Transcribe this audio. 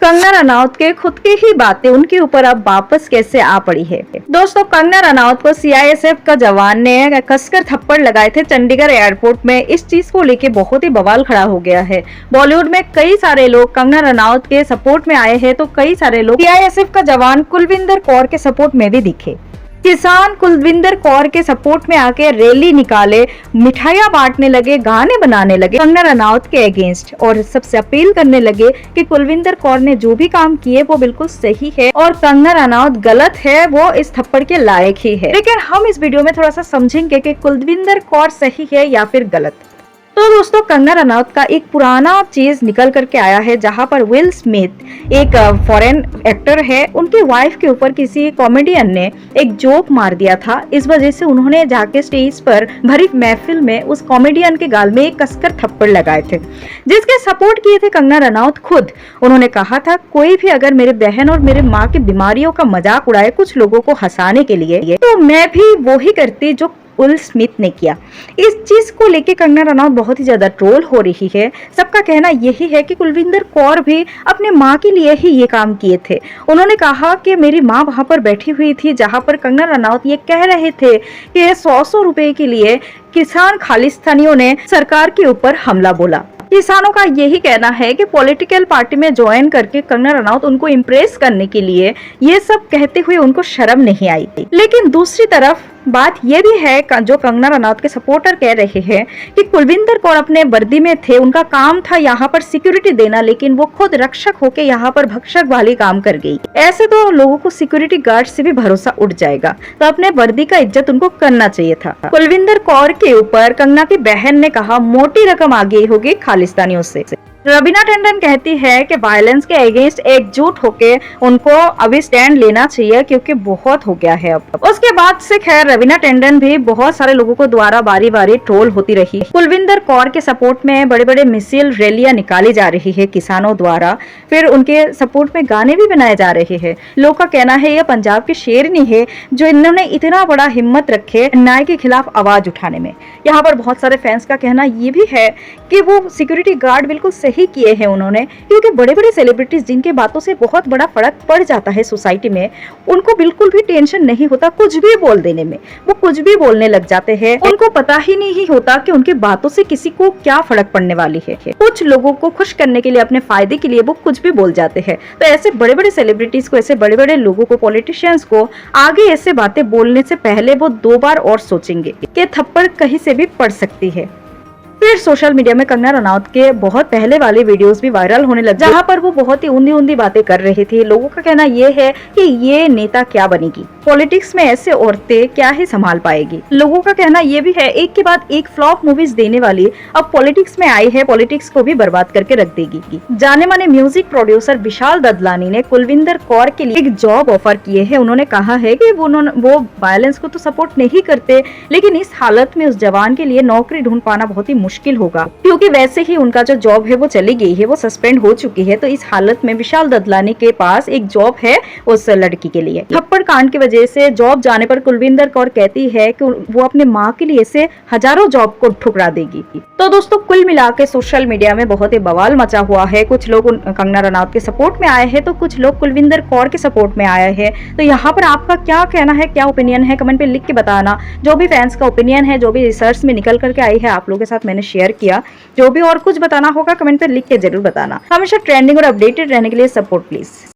कंगना रनौत के खुद की ही बातें उनके ऊपर अब वापस कैसे आ पड़ी है। दोस्तों, कंगना रनौत को सीआईएसएफ का जवान ने कसकर थप्पड़ लगाए थे चंडीगढ़ एयरपोर्ट में। इस चीज को लेके बहुत ही बवाल खड़ा हो गया है। बॉलीवुड में कई सारे लोग कंगना रनौत के सपोर्ट में आए हैं तो कई सारे लोग सीआईएसएफ का जवान कुलविंदर कौर के सपोर्ट में भी दिखे। किसान कुलविंदर कौर के सपोर्ट में आके रैली निकाले, मिठाइयां बांटने लगे, गाने बनाने लगे कंगना रनौत के अगेंस्ट और सबसे अपील करने लगे कि कुलविंदर कौर ने जो भी काम किए वो बिल्कुल सही है और कंगना रनौत गलत है, वो इस थप्पड़ के लायक ही है। लेकिन हम इस वीडियो में थोड़ा सा समझेंगे कि कुलविंदर कौर सही है या फिर गलत। तो दोस्तों, कंगना रनौत का एक पुराना चीज निकल करके आया है, जहां पर विल स्मिथ एक फॉरेन एक्टर है, उनकी वाइफ के ऊपर किसी कॉमेडियन ने एक जोक मार दिया था। इस वजह से उन्होंने जाके स्टेज पर भरी महफिल में उस कॉमेडियन के गाल में एक कसकर थप्पड़ लगाए थे, जिसके सपोर्ट किए थे कंगना रनौत खुद। उन्होंने कहा था, कोई भी अगर मेरे बहन और मेरे माँ की बीमारियों का मजाक उड़ाए कुछ लोगों को हंसाने के लिए, तो मैं भी वो ही करती जो विल स्मिथ ने किया। इस चीज को लेके कंगना रनौत बहुत ही ज्यादा ट्रोल हो रही है। सबका कहना यही है कि कुलविंदर कौर भी अपने माँ के लिए ही ये काम किए थे। उन्होंने कहा कि मेरी माँ वहां पर बैठी हुई थी जहां पर कंगना रनौत ये कह रहे थे कि 100 रुपए के लिए किसान खालिस्तानियों ने सरकार के ऊपर हमला बोला। किसानों का यही कहना है कि पॉलिटिकल पार्टी में ज्वाइन करके कंगना रनौत उनको इम्प्रेस करने के लिए ये सब कहते हुए उनको शर्म नहीं आई थी। लेकिन दूसरी तरफ बात यह भी है जो कंगना रनौत के सपोर्टर कह रहे हैं कि कुलविंदर कौर अपने वर्दी में थे, उनका काम था यहाँ पर सिक्योरिटी देना, लेकिन वो खुद रक्षक होके यहाँ पर भक्षक वाली काम कर गई। ऐसे तो लोगों को सिक्योरिटी गार्ड से भी भरोसा उठ जाएगा, तो अपने वर्दी का इज्जत उनको करना चाहिए था। कुलविंदर कौर के ऊपर कंगना की बहन ने कहा, मोटी रकम आ गई होगी खालिस्तानियों से। रवीना टंडन कहती है कि वायलेंस के अगेंस्ट एकजुट होके उनको अभी स्टैंड लेना चाहिए क्योंकि बहुत हो गया है अब। उसके बाद से खैर रवीना टंडन भी बहुत सारे लोगों को द्वारा बारी बारी ट्रोल होती रही। कुलविंदर कौर के सपोर्ट में बड़े बड़े मिसाइल रैलियां निकाली जा रही है किसानों द्वारा, फिर उनके सपोर्ट में गाने भी बनाए जा रहे हैं। लोग का कहना है ये पंजाब की शेरनी है जो इन्होंने इतना बड़ा हिम्मत रखे अन्याय के खिलाफ आवाज उठाने में। यहाँ पर बहुत सारे फैंस का कहना ये भी है कि वो सिक्योरिटी गार्ड बिल्कुल ही किए हैं उन्होंने, क्योंकि बड़े बड़े सेलिब्रिटीज जिनके बातों से बहुत बड़ा फर्क पड़ जाता है सोसाइटी में, उनको बिल्कुल भी टेंशन नहीं होता कुछ भी बोल देने में। वो कुछ भी बोलने लग जाते हैं, उनको पता ही नहीं होता कि उनके बातों से किसी को क्या फर्क पड़ने वाली है। कुछ लोगों को खुश करने के लिए, अपने फायदे के लिए वो कुछ भी बोल जाते हैं। तो ऐसे बड़े बड़े सेलिब्रिटीज को, ऐसे बड़े बड़े लोगों को, पॉलिटिशियंस को आगे ऐसे बातें बोलने से पहले वो 2 बार और सोचेंगे कि थप्पड़ कहीं से भी पड़ सकती है। फिर सोशल मीडिया में कंगना रनौत के बहुत पहले वाले वीडियोस भी वायरल होने लगे, जहां पर वो बहुत ही ऊंधी बातें कर रही थी। लोगों का कहना यह है कि ये नेता क्या बनेगी, पॉलिटिक्स में ऐसे औरतें क्या ही संभाल पाएगी। लोगों का कहना यह भी है, एक के बाद एक फ्लॉप मूवीज देने वाली अब पॉलिटिक्स में आई है, पॉलिटिक्स को भी बर्बाद करके रख देगी। जाने माने म्यूजिक प्रोड्यूसर विशाल ददलानी ने कुलविंदर कौर के लिए एक जॉब ऑफर किए है। उन्होंने कहा है कि वो वायलेंस को तो सपोर्ट नहीं करते, लेकिन इस हालत में उस जवान के लिए नौकरी ढूंढ पाना बहुत ही मुश्किल होगा, क्योंकि वैसे ही उनका जो जॉब है वो चली गई है, वो सस्पेंड हो चुकी है। तो इस हालत में विशाल ददलानी के पास एक जॉब है उस लड़की के लिए। थप्पड़ कांड की वजह से जॉब जाने पर कुलविंदर कौर कहती है कि वो अपने माँ के लिए से हजारों जॉब को ठुकरा देगी। तो दोस्तों, कुल मिला के सोशल मीडिया में बहुत ही बवाल मचा हुआ है। कुछ लोग कंगना रनौत के सपोर्ट में आए हैं तो कुछ लोग कुलविंदर कौर के सपोर्ट में आए हैं। तो यहाँ पर आपका क्या कहना है, क्या ओपिनियन है, कमेंट पे लिख के बताना। जो भी फैंस का ओपिनियन है, जो भी रिसर्च में निकल करके आई है, आप लोगों के साथ मैंने शेयर किया। जो भी और कुछ बताना होगा कमेंट पे लिख के जरूर बताना। हमेशा ट्रेंडिंग और अपडेटेड रहने के लिए सपोर्ट प्लीज।